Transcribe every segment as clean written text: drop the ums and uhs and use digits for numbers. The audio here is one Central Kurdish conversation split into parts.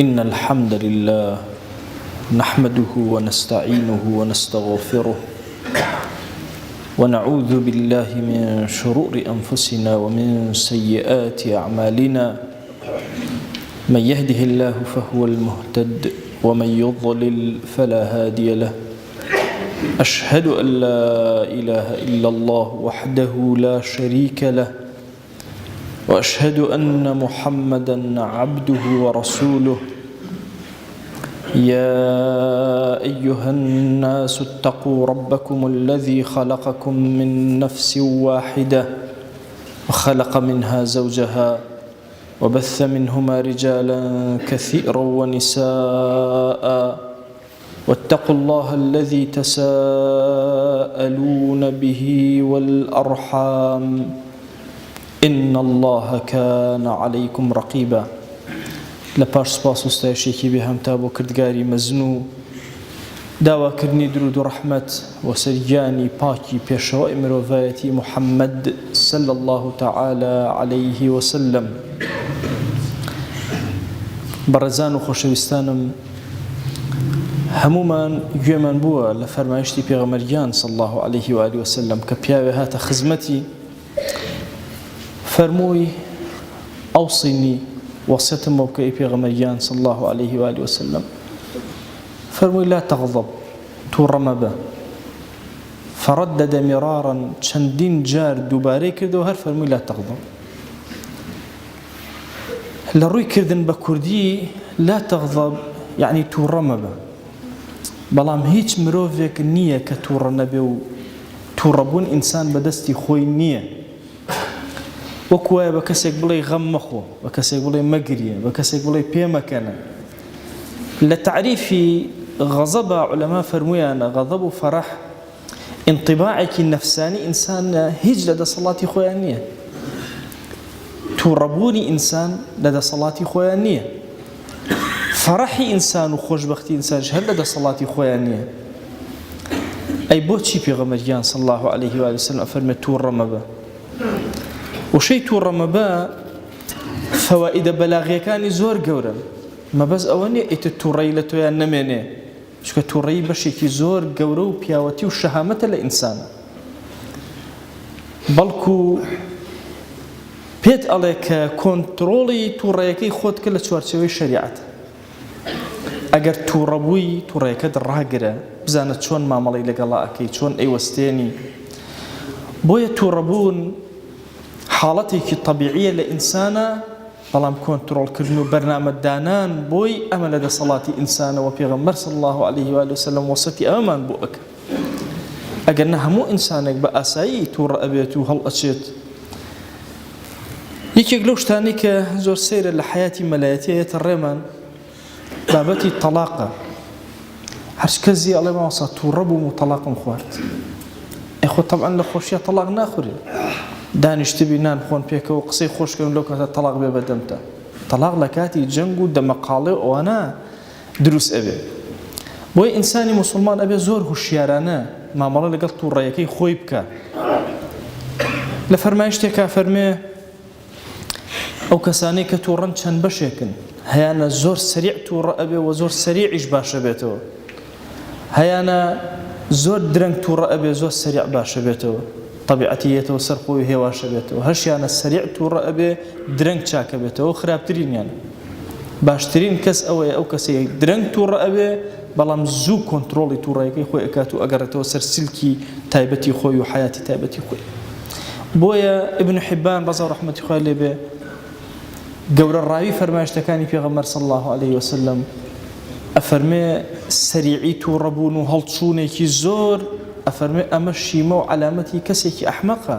إن الحمد لله نحمده ونستعينه ونستغفره ونعوذ بالله من شرور أنفسنا ومن سيئات أعمالنا من يهده الله فهو المهتد ومن يضلل فلا هادي له أشهد أن لا إله إلا الله وحده لا شريك له وأشهد أن محمدًا عبده ورسوله يا أيها الناس اتقوا ربكم الذي خلقكم من نفس واحدة وخلق منها زوجها وبث منهما رجالا كثيرا ونساء واتقوا الله الذي تساءلون به والأرحام إن الله كان عليكم رقيبا. لپاش سپاس و ستایشێکی بێهەمتا بۆ کردگاری مەزن و داواکردنی درود و ڕەحمەت و سەرگیانی پاکی پێشەوای مرۆڤایەتی محەممەد صلى الله تعالى عليه وسلم. بەڕێزان و خۆشەویستانم، هەمومان گوێمان بووە لە فەرمایشتی پێغەمبەریان صلى الله عليه وآله وسلم کە پیاوێ هاتە خزمەتی فەرمووی ئەوصینی وصيتم موكئي پیغمبریان صلى الله عليه وآله وسلم فرموي لا تغضب تورمبا فردد مرارا چندین جار دوباره کردو هر فرموي لا تغضب. لروي كردن بكردي لا تغضب يعني تورمبا، بلام هیچ مروفك نیه که تورنبه و توربون انسان بدستی خوی نیه. وەکوایە بە کەسێک بڵێ غەم مەخۆ، بە کەسێک بڵێ مەگریە، بە کەسێک بڵێ پێمەکەنە. لە تعریفی غەزەبە عولەما فەرموویانە غەزەب و فەرەح انطباعێکی نەفسانی ئینسان هیچ لەدەسەڵاتی خۆیان نییە. تووڕەبوونی ئینسان لەدەسەڵاتی خۆیان نییە. فەرەحی ئینسان و خۆشبەختی ئینسانش هەر لەدەسەڵاتی خۆیان نییە. ئەی بۆچی پێغەمبەریان صلى الله عليه وآله وسلم ئەفەرمێت تووڕە مەبە؟ وشەی تووڕەمەبە فەوائیدە بەلاغیەکانی زۆر گەورن. مەبەست ئەوە نییە ئیتر تووڕەیی لە تۆیان نەمێنێ، چونکە تووڕەیی بەشێکی زۆر گەورە و پیاوەتی و شەهامەتە لە ئینسانە، بەڵکو پێت ئەڵێ کە کۆنتڕۆڵی تووڕەیەکەی خۆت کرد لە چوارچێوەی شەریعەتە. ئەگەر تووڕەبووی تووڕەیەکەت ڕاگرە، بزانە چۆن مامەڵەی لەگەڵا ئەکەی، چۆن ئەیوەستێنی. بۆیە تووڕەبوون حاڵەتێکی طبیعیە لە ئینسانە، بەڵام کۆنتڕۆڵکردن و بەرنامەدانان بۆی ئەمە لەدەسەڵاتی ئینسانەوە. پێغەمبەر صلى الله عليه وآله وسلم وەسەتی ئەمەمان بۆ ئەکە. ئەگەرنە هەموو ئینسانێک بە ئاسایی تووڕە ئەبێت و هەڵ ئەچێت. یەکێک لەو شتانەی کە زۆر سەیرە لە حەیاتی مەلایەتیەتە ڕێمان بابەتی تەلاقە. هەر کەسی ئەڵێ مامۆستا تووڕە بووم و تەلاقم خوارد. ئەخۆ تەبعەن لە خۆشیە تەلاق ناخورێ، دانیشتبی نان خۆن پێکەوە قسەی خۆشکەون لەو کاتە تەلاق بێ بەدەمتە. تەلاق لە کاتی جەنگ و دەمەقاڵێ ئەوانە دروست ئەبێ. بۆیە ئینسانی موسڵمان ئەبێ زۆر هوشیارانە مامەڵە لەگەڵ تووڕەیەکەی خۆی بکە. لە فەرمایشتێکا فەرمێ ئەو کەسانەی کە تووڕەن چەند بەشێکن، هەیانە زۆر سەریع تووڕە ئەبێ و زۆر سەریعیش باشە بێتەوە، هەیانە زۆر درەنگ تووڕە ئەبێ زۆر سەریع باشە بێتەوە، طبیعەتیەتەوە سەرخۆی هێواشە بێتەوە. هەشیانە سەریع تووڕە ئەبێ درەنگ چاکە بێتەوە. خراپترینیان باشترین کەس ئەوەیە ئەو کەسەیە درەنگ تووڕە ئەبێ بەڵام زوو کۆنتڕۆڵی تووڕەیەکەی خۆی ئەکات و ئەگەڕێتەوە سەر سلکی تایبەتی خۆی و حەیاتی تایبەتی خۆی. بۆیە ئیبن حیبان ڕەزا و ڕەحمەتی خوای لێ بێ گەورە ڕاوی فەرمایشتەکانی پێغەمبەر صلى الله عليه وسلم ئەفەرمێ سەریعی تووڕەبوون و هەڵچوونێکی زۆر ئەفەرمێ ئەمە شیمە و علامەتی کەسێکی ئەحمەقە.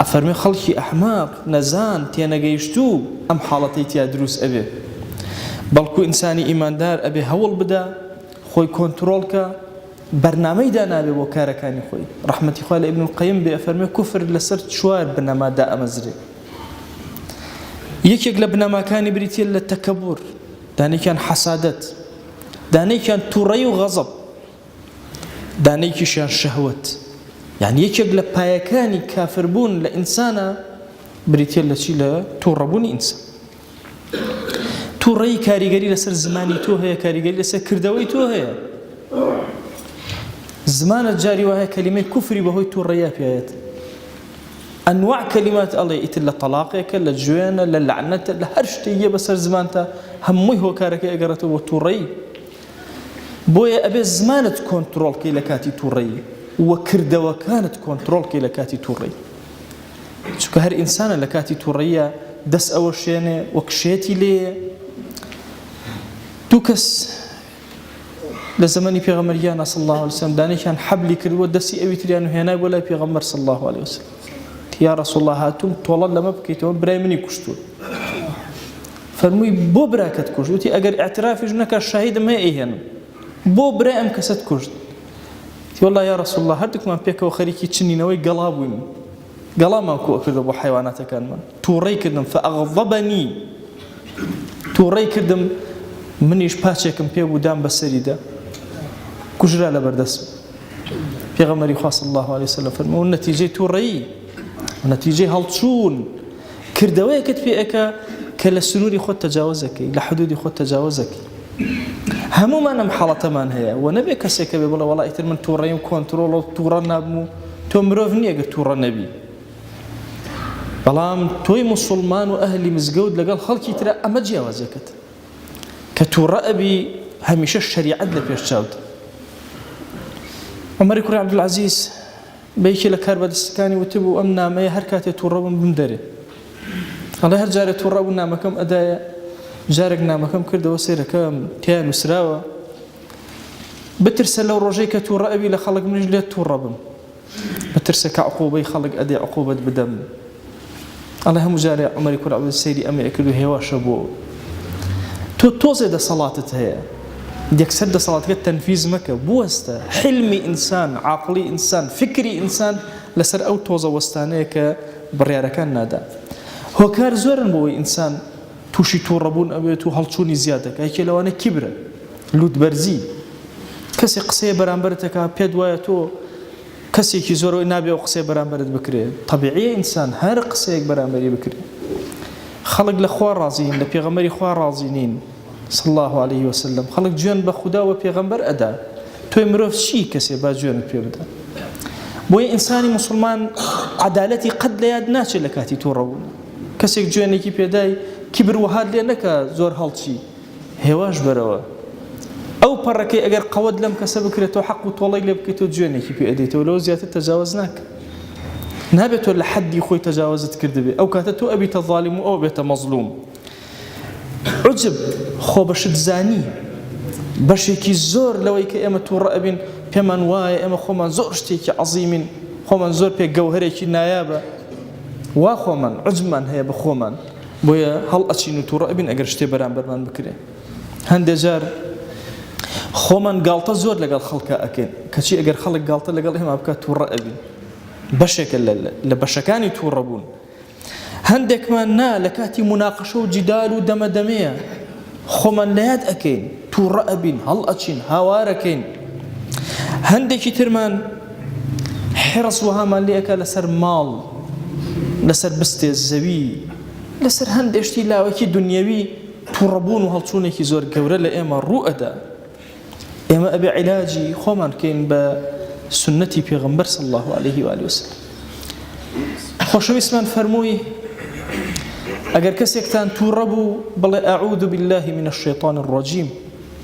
ئەفەرمێ خەڵکی ئەحماق نەزان تێنەگەیشتوو ئەم حاڵەتەی تیا دروست ئەبێ، بەڵکو ئینسانی ئیماندار ئەبێ هەوڵ بدە خۆی کۆنتڕۆڵکە، بەرنامەی دانابێ بۆ کارەکانی خۆی. ڕەحمەتی خوا لە ئیبن القەیم بێ ئەفەرمێ کوفر لەسەر چوار بنەمادا ئەمەزرێ. یەکێک لە بنەماکانی بریتیە لە تەکەبور، دانێکیان حەسادەت، دانێکیان تووڕەی و غەزەب، دانەیەکیشیان شەهوەت. یعنی یەکێک لە پایەکانی کافربوون لە ئینسانە بریتێ لە چی؟ لە تووڕەبوونی ئینسان. تووڕەیی کاریگەری لەسەر زمانی تۆ هەیە کاریگەری لەسەر کردەوەی تۆ هەیە زمانت جاری وایە کەلیمەی کوفری بەهۆی تووڕەیە پێایەت ئەنواع کەلیمات ئەڵێ ئیتر لە تەلاقێکە لە جوێنە لە لەعنەتە لە هەر شتێکیە بەسەر زمانتە هەمووی هۆکارەکەی ئەگەڕێتەوە بۆ تووڕەیی بۆیە ئەبێ زمانت کۆنتڕۆڵکەی لە کاتی تووڕەیی وە کردەوەکانت کۆنتڕۆڵکەی لە کاتی تووڕەیی چونکە هەر ئینسانە لە کاتی تووڕەییە دەست ئەوە شوێنێ وەک شێتی لێیە دوو کەس لە زەمەنی پێغەمبەریان صلی الله علیه وسلم دانێکیان حەبلی کردووە دەستی ئەوی تریان و هێنای بۆ لای پێغەمبەر صلی الله علیه وسلم یا رسول الله هاتووم تۆڵە لەمە بکەیتەوە برای منی کوشتووە فەرمووی بۆ براکەت کوشت وتی ئەگەر ئاعترافیش نەکا شاهیدم هەیە ئەیهێنم بۆ برای ئەم کەسەت کوشت تی والله یا رسول الله هەردووکمان پێکەوە خەریکی چنینەوەی گەڵا بووین گەڵامان کۆ کردو بۆ حیواناتەکانمان تووڕەی کردم فەئەغضەبەنی تووڕەی کردم منیش پاچێکم پێ بوو دام بەسەریدا کوژرا لە بەردەست پێغەمبەری خوا صلی الله علیه وسلم فەرمووی نەتیجەی تووڕەیی نەتیجەی هەڵچوون کردەوەیەکت پێ ئەکا کە لە سنووری خۆت تەجاوزەکەی لە حدودی خۆت تەجاوزەکەی هەمومان ئەم حاڵەتەمان هەیە و نەبێ کەسێکە بێ بڵێ وەڵا ئیتر من تووڕەیم کۆنتڕۆڵ و تووڕە نابم و تۆ مرۆڤ نییە گە تووڕە نەبی بەڵام تۆی موسڵمان و ئەهلی مزگەوت لەگەڵ خەڵکی ترە ئەمە جیاوازەکەت کە تووڕە ئەبی هەمیشە شەریعەت لە پێش چاوتە عومەری کوڕی عەبدولعەزیز بەیەکی لە کاربەدەستەکانی وتبوو ئەم نامەیە هەر کاتێ تووڕە بم بمدەرێ ئەڵێ هەر جارێ تووڕە بوو نامەکەم ئەدایە جارێک نامەکەم کردەوە سێرەکەم تیان نووسراوە بترسە لەو ڕۆژەی کە تووڕە ئەبی لە خەڵک منیش لێت تووڕە بم بترسە کە عقوبەی خەڵک ئەدێ عقوبەت بدەم ئەڵێ هەموو جارێ عومەری کوڕی عەبدولعەزیز سەیری ئەمە کرد و هێواشە بۆ تۆ تۆزێ دەسەڵاتت هەیە یەکسەر دەسەڵاتەکەت تەنفیز مەکە بوەستە حلمی ئینسان عاقڵی ئینسان فکری ئینسان لەسەر ئەو تۆزە وەستانەیە کە بڕیارەکان نادا هۆکار زۆرن بۆەوەی ئینسان تووشی تووڕەبوون ئەبێت و هەڵچوونی زیادەکە یەکێ لەوانە کیبرە لووتبەرزی کەسێک قسەیە بەرامبەرتەکە پێت وایە تۆ کەسێکی زۆرەوەی نابێ و قسەی بەرامبەرت بکرێت طەبیعیە ئینسان هەر قسەیەک بەرامبەری بکرێت خەڵک لە خوا ڕازین لە پێغەمبەری خوا ڕازی نین صلی الله عليه وسلم خەڵک گوێن بە خودا و پێغەمبەر ئەدا تۆی مرۆڤ چی کەسێ با گوێنت پێ بدە بۆیە ئینسانی موسڵمان عەدالەتی قەت لە یاد ناچێت لە کاتی تووڕەبوون کەسێک گوێنێکی پێدای کیبر وهات لێ نەکە زۆر هەڵچی هێواش بەرەوە ئەو پەڕەکەی ئەگەر قەوەت لەم کەسە بکرێتەوە حەق و تۆڵەی لێ بکەیتەوە گوێنێکی پێ ئەدەیتەوە لەوە زیاتر تەجاوز ناکە نابێت تۆ لە حەدی خۆی تەجاوزت کردبێ ئەو کاتە تۆ ئەبیتە ظالم و ئەو بێتە مەظلوم عجب خۆ بەشت زانی بەشێکی زۆر لەوەی کە ئێمە تووڕە ئەبین پێمان وایە ئێمە خۆمان زۆر شتێکی عەزیمین خۆمان زۆر پێ گەوهەرێکی نایابە وا خۆمان عجبمان هەیە بە خۆمان بۆیە هەڵ ئەچین و تووڕە ئەبین ئەگەر شتێ بەرامبەرمان بکرێ هەندێک جار خۆمان گاڵتە زۆر لەگەڵ خەڵکە ئەکەین کەچی ئەگەر خەڵک گاڵتە لەگەڵ ئێمە بکات تووڕە ئەبین بەشێکە لە بەشەکانی تووڕە بوون هەندێکمان نا لە کاتی مناقەشە و جیدال و دەمەدەمەیە خۆمان لە یاد ئەکەین تووڕە ئەبین هەڵ ئەچین هاوارەکەین هەندێکی ترمان حرص وهامان لێ ئەکا لەسەر ماڵ لەسەر بستێ زەوی لەسەر هەندێشتی لاوەکی دنیەوی تووڕەبوون و هەڵچوونێکی زۆر گەورە لە ئێمە ڕوو ئەدا ئێمە ئەبێ عیلاجی خۆمان بکەین بە سنەتی پێغەمبەر صلی الله عليه و آله وسلم خۆشەویستمان فەرمووی ئەگەر کەسێکتان تووڕە بوو بڵێ ئەعوذ بالله من الشیطان الرجیم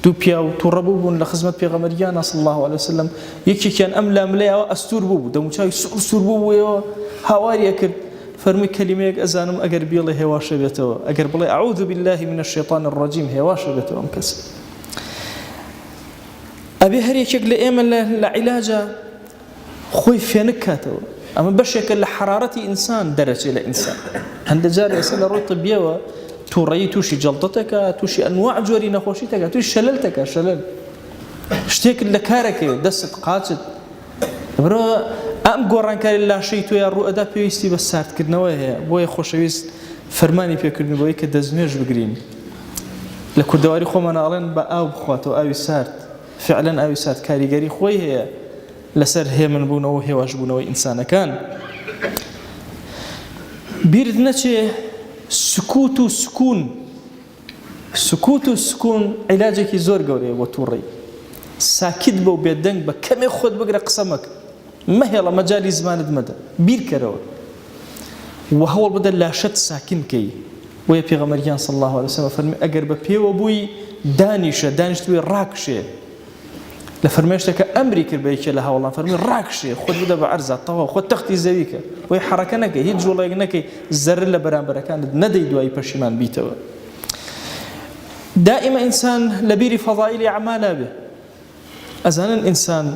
دوو پیا و تووڕە بوون لە خزمەت پێغەمبەریان صلی الله عليه وسلم یەکێکیان ئەم لاملەیەوە ئەستور بوو دەموچاوی سوور بووەوە هاواریە کرد فەرمووی کەلیمەیەک ئەزانم ئەگەر بێڵێ هێواشە بێتەوە ئەگەر بڵێ ئەعوذ بالله من الشیطان الرجیم هێواشە بێتەوە ئەم کەسە ئەبێ هەر یەکێک لە ئێمە لە عیلاجە خۆی فێنک کاتەوە ئەمە بەشێکە لە حرارەتی ئینسان دەرەچێت لە ئینسان هەندێک جار ئێستا لە ڕۆی طبیەوە تووڕەیی تووشی جەڵتەتەکە تووشی ئەنواع جۆری نەخۆشیتەکە تووشی شەلەلتەکە شەلەل شتێک لە کارەکەوێت دەستت قاچت بڕۆ ئەم گۆڕانکاری لاشەی تۆ یا ڕوئەدا پێویستی بە ساردکردنەوە هەیە بۆیە خۆشەویست فەرمانی پێکردن بۆی کە دەستنوێژ بگرین لە کوردەواری خۆمان ئاڵێن بە ئاو بخواتەوە ئاوی سارد فعلا ئاوی سارد کاریگەری خۆی هەیە لەسەر هێمن بوونەوە هێواش بوونەوەی ئینسانەکان بیرت نەچێ سکوت و سکون سکوت و سکون عیلاجێکی زۆر گەورەیە بۆ تووڕەی. ساکت بە و بێدەنگ بە کەمێک خۆت بگرە قسە مەکە، مەهێڵە مەجای زمانت مەدە، بیرکەرەوە و هەوڵ بدە لاشەت ساکن بکەی. وەیە پێغەمبەریان صلی الله علیه وسلم فەرمی ئەگەر بە پێوە بووی دانیشتوی ڕاکشێ. لە فەرمێشتەکە ئەمری کرد بە یەکێ لە هاوڵان فەرمی ڕاکشێ، خۆت بدە بە عەرزە تەواو، خۆت تەختی زەویکە، وەی حەرەکە نەکەی، هیچ جوڵێک نەکەی، زەرر لە بەرامبەرەکانت نەدەی دوایی پەشیمان بیتەوە. دائما ئینسان لە بیری فەضائیلی ئەعمالە بێ. ئەزانن ئینسان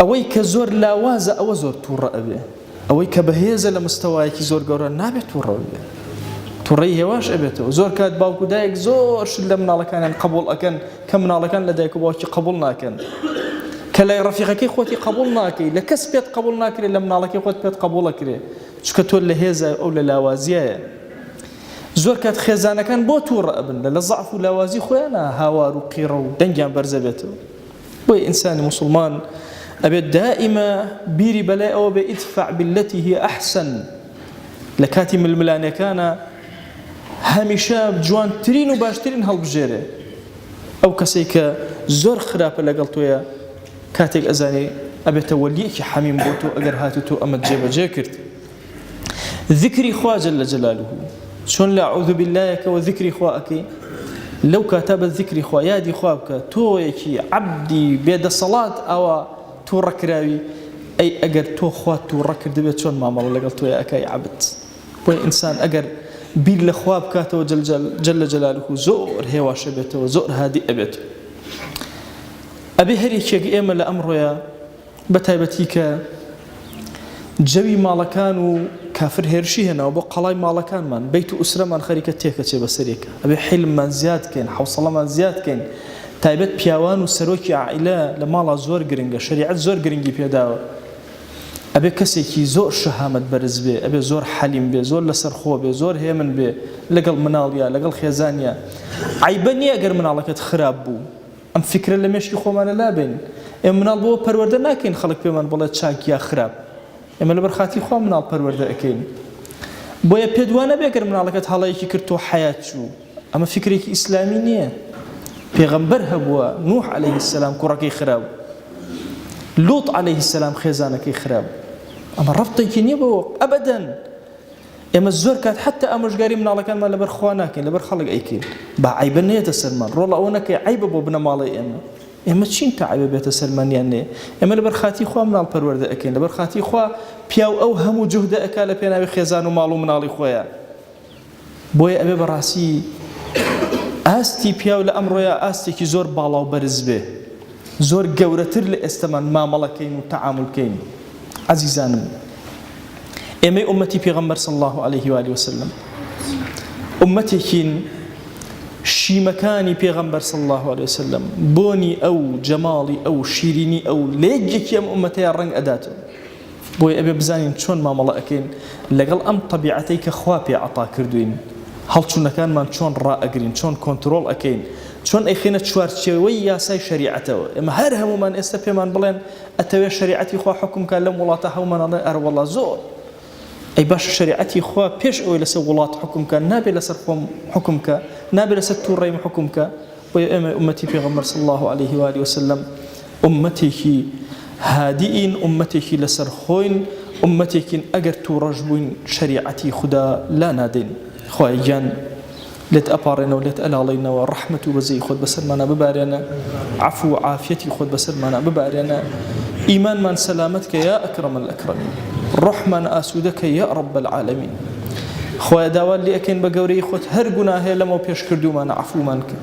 ئەوەی کە زۆر لاوازە ئەوە زۆر تووڕە ئەبێ، ئەوەی کە بەهێزە لە مستەوایەکی زۆر گەورە نابێت تووڕە بێ، تووڕەی هێواش ئەبێتەوە. زۆر کات باوکو دایک زۆر شت لە مناڵەکانیان قبوڵ ئەکەن کە مناڵەکان لە دایک و باوکی قبوڵ ناکەن، کە لای ڕەفیقەکەی خۆتی قبوڵ ناکەی، لە کەس پێت قبوڵ ناکرێت، لە مناڵەکەی خۆت پێت قبوڵ ئەکرێ، چونکە تۆ لە هێزە ئەو لە لاوازیایە. زۆر کات خێزانەکان بۆ تووڕە ئەبن لە زەعف و لاوازی خۆیانە هاوار و قیڕە و دەنگیان بەرزە بێتەوە. بۆی ئینسانی موسڵمان ئەبێت دائما بیری بەلای ئەوە بێ ئیدفع بالەتی هی ئەحسن. لە کاتی ململانەکانە هەمیشە جوانترین و باشترین هەڵبژێرێ. ئەو کەسێک کە زۆر خراپە لەگەڵ تۆیە کاتێک ئەزانێ ئەبێتە وەلیەکی حەمیم بۆ تۆ ئەگەر هاتوو تۆ ئەمەت جێبەجێ کرد. ذکری خوا جەل جەلالوه، چۆن لە ئەعوذ باللهەکەوە ذکری خوا ئەکەی، لەو کاتە بە ذکری خوا یادی خوا بکە، تۆیەکی عەبدی بێدەسەڵات ئەوە تووڕەکراوی، ئەی ئەگەر تۆ خوا تووڕە کردبێت چۆن مامەڵە لەگەڵ تۆیە ئەکای عەبد. بۆی ئینسان ئەگەر بیر لە خوا بکاتەوە جەل جەلالوه زۆر هێواشە بێتەوە، زۆر هادی ئەبێت. ئەبێ هەر یەکێک ئێمە لە ئەمڕۆیە بە تایبەتی کە جەوی ماڵەکان و کافر هێرشی هێناوە بۆ قەڵای ماڵەکانمان، بەیت و ئوسرەمان خەریکە تێکەچێ بەسەرێکە، ئەبێ حیلممان زیاد بکەین، حەوسەڵەمان زیاد بکەین. تایبەت پیاوان و سەرۆکی عائیلە لە ماڵا زۆر گرنگە، شەریعەت زۆر گرنگی پێداوە. ئەبێ کەسێکی زۆر شەهامەت بەرز بێ، ئەبێ زۆر حەلیم بێ، زۆر لەسەرخۆ بێ، زۆر هێمن بێ لەگەڵ مناڵیا لەگەڵ خێزانیا. عیبە نییە ئەگەر مناڵەکەت خراپ بوو، ئەم فکرە لە مێشکی خۆمانە لابێن. ئێمە مناڵ بۆ پەروەردە ناکەین خەڵک پێمان بڵێ چاک یا خراپ، ئێمە لەبەر خاتی خوا مناڵ پەروەردە ئەکەین. بۆیە پێدوانە بێ ئەگەر مناڵەکەت هەڵەیەکی کرد تۆ حەیات چوو، ئەمە فکرێکی ئیسلامی نییە. پێغەمبەر هەبووە، نوح عەلەیه السەلام کوڕەکەی خراپ، لوط عەلەیه السەلام خێزانەکەی خراپ، ئەمە ڕەبتێکی نییە بەوە ئەبەدەن. ئێمە زۆر کات حتا ئامۆژگاری مناڵەکانمان لەبەر خوا ناکەین، لەبەر خەڵک ئەیکەین، با عیبە نێتە سەرمان، ڕۆڵە ئەوە نەکەی عیبە بۆ بنە ماڵی ئێمە. ئێمە چین تا عیبە بێتە سەرمانیان نێ، ئێمە لەبەر خاتی خوا مناڵ پەروەردە ئەکەین، لەبەر خاتی خوا پیاو ئەو هەموو جوهدە ئەکا لە پێناوی خێزان و ماڵ و مناڵی خۆیان. بۆیە ئەبێ بەڕاستی ئاستی پیاو لە ئەمڕۆیە ئاستێکی زۆر باڵا و بەرز بێ، زۆر گەورەتر لە ئێستەمان مامەڵەکەین و تەعاملکەین. عەزیزانم، ئێمەی ئومەتی پێغەمبەر صلی الله علیه و آله وسلم ئومەتێکین شیمەکانی پێغەمبەر صلی الله علیه وسلم بۆنی ئەو جەماڵی ئەو شیرینی ئەو لێجێکی ئەم ئومەتەیە ڕەنگ ئەداتەوە. بۆیە ئەبێ بزانین چۆن مامەڵە ئەکەین لەگەڵ ئەم طەبیعەتەی کە خوا پێ عەتا کردوین، هەڵچوونەکانمان چۆن ڕائەگرین، چۆن کۆنتڕۆڵ ئەکەین، چۆن ئەیخێنە چوارچێوەی یاسای شەریعەتەوە. ئێمە هەر هەمومان ئێستا پێمان بڵێن ئەتەوێ شەریعەتی خوا حکومکە لەم وڵاتە هەومانەڵێ ئەرەوەڵا زۆر. ئەی باشە شەریعەتی خوا پێش ئەوەی لەسەر وڵات حکومکە، نابێ لەسەر خۆم حکومکە، نابێ لەسەر تووڕەیم حکومکە. بۆیە ئێمە ئومەتی پێغەمبەر صلی الله علیه و آله وسلم ئومەتێکی هادیئین، ئومەتێکی لەسەر خۆین، ئومەتێکین ئەگەر تووڕەش بووین شەریعەتی خوددا لا نادەین. خوای گیان لێت ئەپاڕێنەوە، لێت ئەلاڵێنەوە، ڕەحمەت و بەزەی خۆت بەسەرمانە ببارێنە، عەفو و عافیەتی خۆت بەسەرمانە ببارێنە، ئیمانمان سەلامەت کە یا ئەکرەم الئەکرەمین، ڕۆحمان ئاسوودە کە یا رب العالمین. خوای داوات لێ ئەکەین بە گەورەی خۆت هەر گوناه هەیە لەمەوە پێش کردومانە عەفومان کە،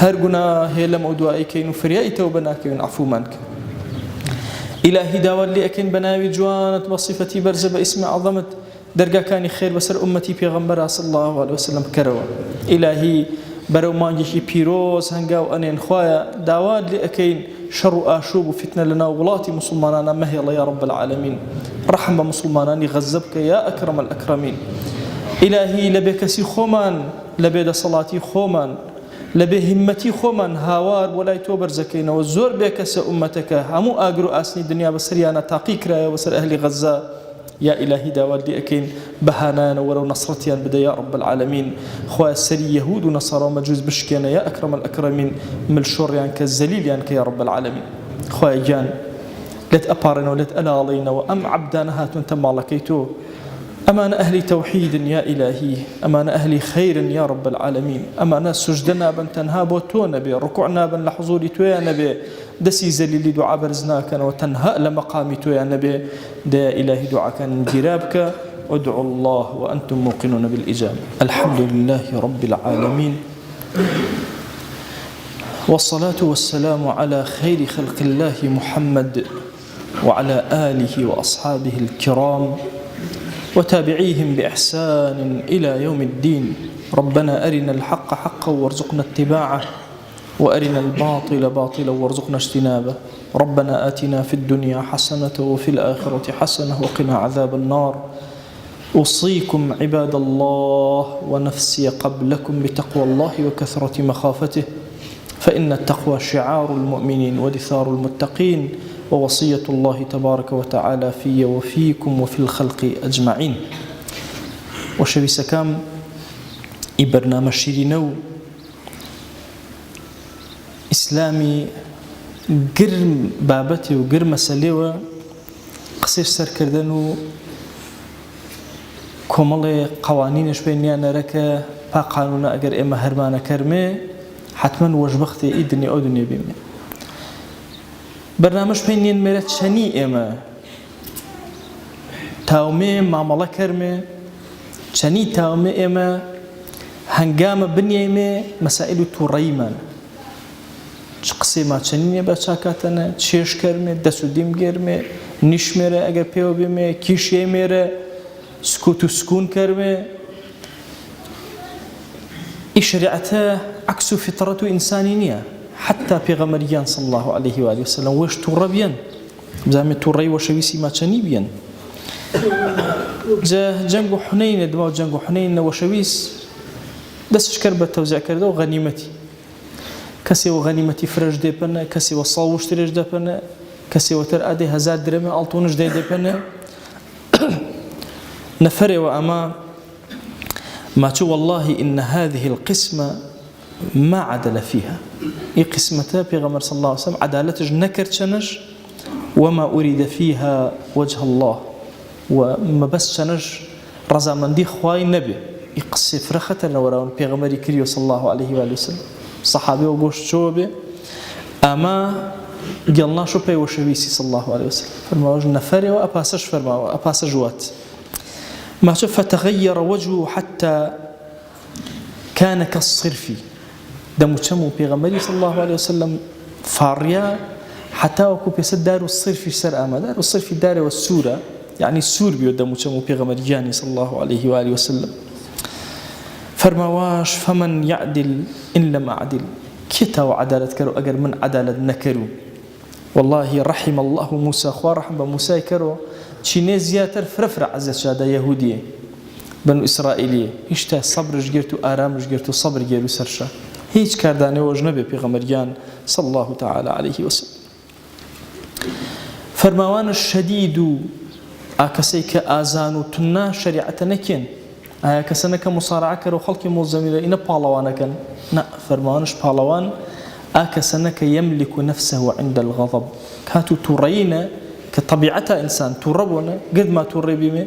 هەر گوناه هەیە لەمەوە دوایکەین و فریای تەوبە ناکەین عەفومان کە. ئیلاهی داوات لێ ئەکەین بە ناوی جوانت بە صیفەتی بەرزە بە ئیسمی عەظەمت دەرگاکانی خێر بەسەر ئومەتی پێغەمبەر صلی الله علیه وسلم بکەرەوە. ئیلاهی بەرەو مانگێکی پیرۆز هەنگاو ئەنێن، خوایە داوات لێ ئەکەین شەڕ و ئاشوب و فیتنە لەناو وڵاتی موسڵمانانە مەهێڵە یا رب العالمین. ڕەحم بە موسڵمانانی غەزە بکە یا ئەکرەم الئەکرەمین. ئیلاهی لە بێکەسی خۆمان، لە بێدەسەڵاتی خۆمان، لە بێهیممەتی خۆمان هاوار بۆ لای تۆ بەرزەکەینەوە. زۆر بێکەسە ئومەتەکە هەموو ئاگر و ئاسنی دنیا بەسەریانە تاقی کرایە بەسەر ئەهلی غەزە. يا إلهي داوالدي أكين بهانان ولو نصرتيان بدا يا رب العالمين خواه السري يهود ونصارى ومجوز بشكينا يا أكرم الأكرمين من الشر يعني كالزليل يعني يا رب العالمين خواه جان لت أبارنا ولت ألالينا وأم عبدانا هاتون تمالكيتو أمان أهل توحيد يا إلهي أمان أهل خير يا رب العالمين أمان سجدنا بن تنهاب نبي ركوعنا بن لحضور يا نبي دسي زليل دعاء برزناك وتنهاء لمقام يا نبي دا إلهي دعاء كان جرابك وادعوا الله وأنتم موقنون بالإجابة. الحمد لله رب العالمين والصلاة والسلام على خير خلق الله محمد وعلى آله وأصحابه الكرام وتابعيهم بإحسان إلى يوم الدين. ربنا أرنا الحق حقا وارزقنا اتباعه وأرنا الباطل باطلا وارزقنا اجتنابه. ربنا آتنا في الدنيا حسنة وفي الآخرة حسنة وقنا عذاب النار. أوصيكم عباد الله ونفسي قبلكم بتقوى الله وكثرة مخافته، فإن التقوى شعار المؤمنين ودثار المتقين ووصية الله تبارك وتعالى في وفيكم وفي الخلق أجمعين. وشوي سكام برنامج شيرينو إسلامي قرم بابتي وقرم مسلوى قصير سر كردنو كمال قوانينش بينيانا ركا با قانونا اگر اما هرمانا كرمي حتما وجبختي إدني أو دنيا بيمي برنامج بينين مرات شني اما تاومي معاملة كرمي شني تاومي اما هنگام بنيمي مسائل توريمان قصي ما شني بچاكاتنا تشيش كرمي دسو ديم گرمي نش میره اگر پیو بیمه کیشی میره سکوت و سکون کرمه ای شریعته عکس فطرت انسانیه حتی پیغمبریان صلی الله علیه و آله و سلم وش تو ربیان بزامی تو ری و شویسی ما چنی بیان جنگ حنین دما جنگ حنین و شویس دستش کرد به توزیع کرده و غنیمتی کسی و غنیمتی فرج دی پنه کسی و صاوش ترج دی پنه كسي وتر أدي 1000 درهم ألطونش دي دبنا نفر وأما ما شو والله إن هذه القسمة ما عدل فيها إي قسمتها بيغمر صلى الله عليه وسلم عدالتج نكرتشنش وما أريد فيها وجه الله وما بس شنج رزا من دي خواي نبي يقصي فرختنا وراون بيغمر كريو صلى الله عليه وآله وسلم صحابي وقوش شوبي أما قالنا شو بي وشويسي صلى الله عليه وسلم فرماوج نفري وأباسش فرماو أباسش وات ما شوف فتغير وجهه حتى كان كالصرف دمو تشمو بيغمري صلى الله عليه وسلم فاريا حتى وكو بيسد دار الصرف سر أما دار الصرف دار والسورة يعني السور بيو دمو تشمو بيغمري صلى الله عليه وآله وسلم فرماواش فمن يعدل إن لم أعدل كتا وعدالة كرو أجر من عدالة نكرو والله رحم الله موسى خوا رحم بموسى كرو تشينيزياتر فرفر عزت شاده يهودية بنو إسرائيلية هشتا صبر جرتو آرام جرتو صبر جرو سرشا هيج كارداني وجنبي بيغمريان صلى الله تعالى عليه وسلم فرموان الشديد آكسيك آزانو تنا شريعة نكين آكسنك مصارعة كرو خلق موزميلة إنا بالوانا كان نا فرموانش بالوان آكسنك يملك نفسه عند الغضب كاتو ترينا كطبيعتها إنسان تربنا قد ما تربي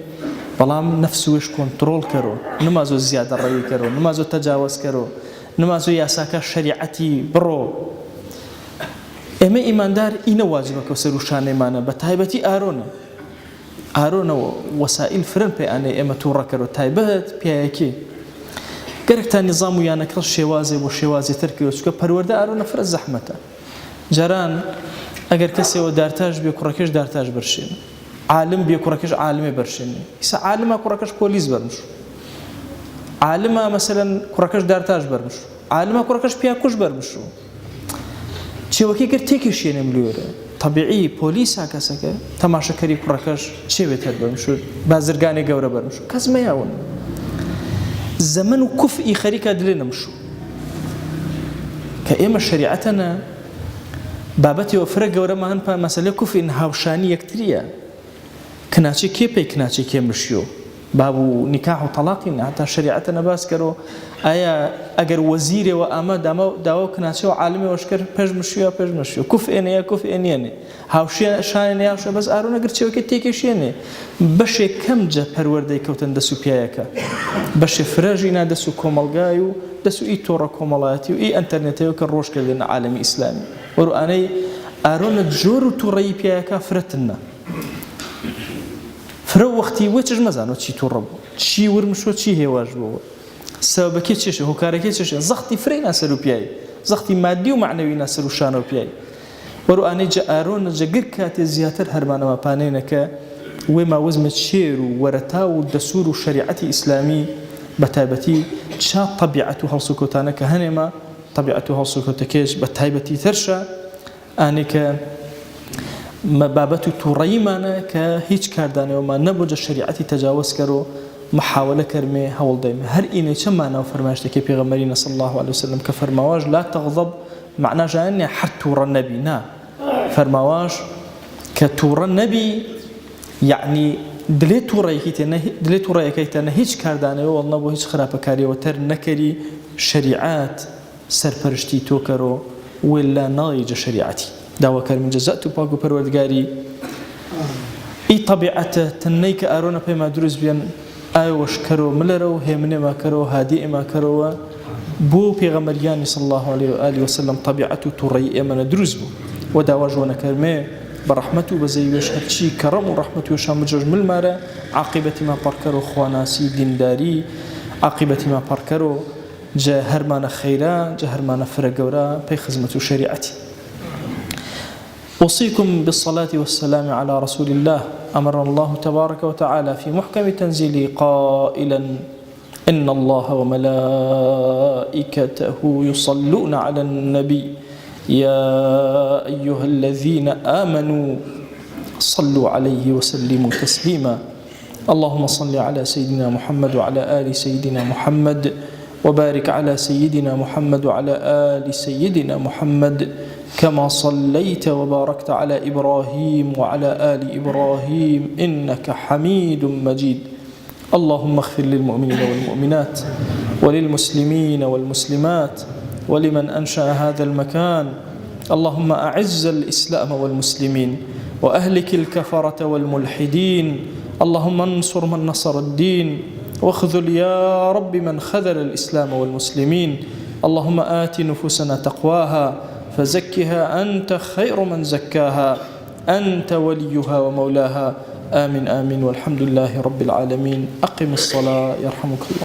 بلام نفسه وش كنترول كرو نمازو زيادة رأي كرو نمازو تجاوز كرو نمازو ياساك شريعتي برو اما إيمان دار إنا واجبك وسروشان إيمانا بتايبتي آرونا وسائل فرن بي أنا إما تورا كرو تايبت بياكي قرقتا نظامو يانا كرش شوازي وشوازي تركي وسكو پرورده آرونا فرز زحمتا جاران اگر کسی و دارتاج بیا کورکش دارتاج برشین عالم بیا کورکش عالمی برشین ایسا عالم کورکش پولیس برمش عالم مثلا کورکش دارتاج برمش عالم کورکش پیاکوش برمش چه وکی گر تیکش ینم لیوره طبیعی پولیس ها کسی که تماشاکری کورکش چه بهتر برمش بازرگانی گوره برمش کس میاون زمن و کفئی خریک دلی نمشو که ایم شریعتنا بابتي وفرق ورما هنبا مسألة كفي إن هاوشاني يكتريا كناچی کێ پێی کناچی کێ مشیۆ باب و نکاح و تەلاقی هەتا شریعەتە نەباس کەرەوە ئایا ئەگەر وەزیرێەوە ئەمە داوا و کناچی و عالمێوەش کرد پێش مشیۆ پێش مشیۆ کوفئێنەیە کوفئێنێنێ هاوشێ شانێنێ هاوشێ بەس ئارۆ نەگرچێوەکە تێکێشێنێ بەشێک کەم جە پەروەردەی کەوتن دەس و پیایەکە بەشێ فرەژی نا دەس و کۆمەڵگای و دەس و ئی تۆڕە کۆمەڵایەتی و ئی ئەنتەرنێتەوە کە ڕۆژکردن عالەمی ئیسلامی وەروانەی ئارۆنە جۆر و تووڕەیی پیایەکە فرەتنە فرە وەختی وە چش مەزانەوە چی تووڕە بوو چی ورمشۆ چی هێواش بووە سەبەکێ چێشە هۆکارەکەی چێشە زەختی فرەی ناسەر و پیایی زەختی مادی و معنەوی ناسەر و شانە و پیایی وەروانەی جە ئارۆنە جەگر کاتێ زیاتر هەرمانەوە پانێنەکە وێ ماوەزمە چێر و وەرەتا و دەسوور و شریعەتی ئیسلامی بەتایبەتی چا طەبیعەت و هەڵسوکەوتانە کە هەنێمە طەبیعەت و هەڵسوکەوتەکەش بەتایبەتی تەرشە ئانێکە بابەت و تووڕەییمانە کە هیچ کاردانەوەمان نەبوو جە شریعەتی تەجاوز کەرۆ محاولە کەرمێ هەوڵ دەیمێ هەر ئینەی چەمانە و فەرمایشتەکەی پێغەمبەری صلی الله عليه وسلم کە فەرماواش لا تغضب معناژیان نیە هەر تووڕە نەبی نا فەرماواش کە تووڕە نەبی یعنی دلێ تووڕەیەکەی تەنە هیچ کاردانەوە وەڵ نەبوو هیچ خراپەکاریەوە تەر نەکەری شریعەت سەرپەرشتی تۆ کەرۆ ولا ناڵیجە شریعەتی داواکەر من جەزات و پاک و پەروەردگاری ئی طبیعەتە تەنەی کە ئارۆنە پێما دروست بیان ئاوەش کەرۆ ملەرەوە هێمنێما کەرەوە هادی ئێما کەرەوە بۆ پێغەمبەریانی صلی الله عليه وآله وسلم طبیعەت و تووڕەیی ئێمەنە دروست بوو و داواژ وەنەکەرمێ بەڕەحمەت و بەزەیوێش هەرچی کەڕەم و ڕەحمەت و شام بجۆژ ملمارە عاقبەتیمان پڕکەرۆ خواناسی دینداری عاقبەتیمان پڕکەرۆ جە هەرمانە خەیرە جە هەرمانە فرە گەورە پێی خزمەت و شریعەتی أوصيكم بالصلاة والسلام على رسول الله أمر الله تبارك وتعالى في محكم تنزيله قائلا إن الله وملائكته يصلون على النبي يا أيها الذين آمنوا صلوا عليه وسلموا تسليما اللهم صل على سيدنا محمد وعلى آل سيدنا محمد وبارك على سيدنا محمد وعلى آل سيدنا محمد كما صليت وباركت على إبراهيم وعلى آل إبراهيم إنك حميد مجيد اللهم اغفر للمؤمنين والمؤمنات وللمسلمين والمسلمات ولمن أنشأ هذا المكان اللهم أعز الإسلام والمسلمين وأهلك الكفرة والملحدين اللهم انصر من نصر الدين واخذل يا رب من خذل الإسلام والمسلمين اللهم آت نفوسنا تقواها فزكها أنت خير من زكاها أنت وليها ومولاها آمين آمين والحمد لله رب العالمين أقم الصلاة يرحمك الله